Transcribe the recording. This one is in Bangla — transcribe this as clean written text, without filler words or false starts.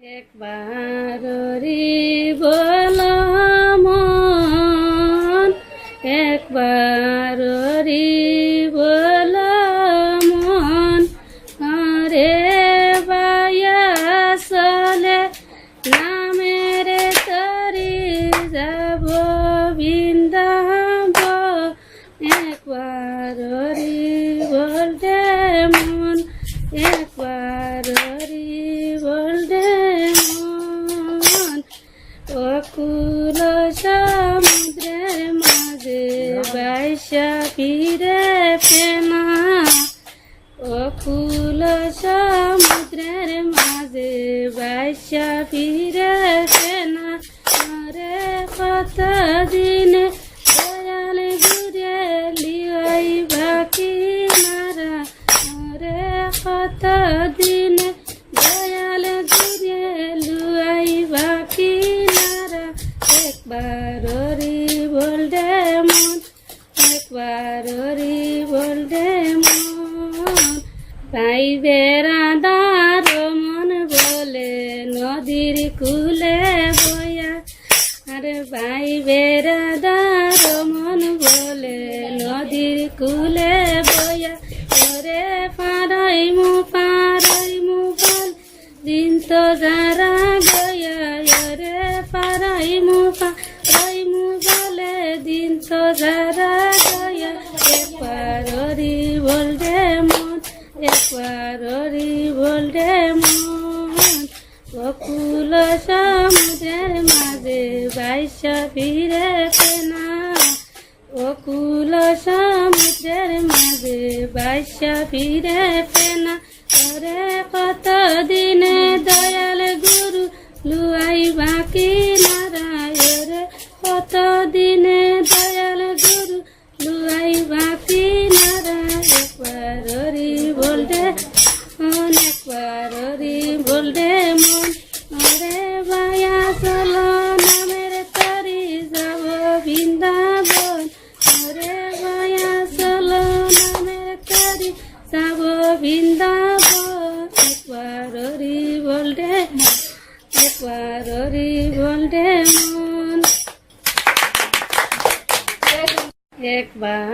একবার বল মন, একবার বল মন, রে বায়া চলে নামের তরি যাব বৃন্দাব। একবার বল দে মন, একবার বল দে মন। অকুল সমুদ্রের মাঝে বাইসা ফিরে পেনা, অকুল সমুদ্রের মাঝে বাইসা ফিরে পেনা। রে কত দিন দয়াল ঘুরে লিওই বাকি নারা, রে কত দিন দয়াল ঘুরে লুয়াই বাকি নারা। একবার বল দে মন, একবার বল দে মন। ভাই বেড়াদার মন বলে নদীর কুলে বয়া, আরে ভাই বেড়াদার মন বলে নদীর কুলে বয়া। ওরে পারাই মু বল দিন তো যারা গয়া, ওরে পারাই মু বলে দিন তো যারা গয়া। একবার বল দে মন, একবার বল দে মন। অকুল সমুদ্রের মাঝে বাইসা ফিরে পেনা, অকুল সমুদ্রের মাঝে বাইসা ফিরে পেনা। ওরে কত দিনে দয়াল গুরু লুয়াই বাকি নারায়, রে কত দিনে দয়াল গুরু লুয়াই বাকি নারায়। একবার বল দে মন, একবার বল দে মন। ওরে বায়া চলো নামের তরি যাব বৃন্দাবন, ওরে বায়া চলো নামের তরি যাব বৃন্দাবন। একবার বল দে, একবার বল দে মন। একবার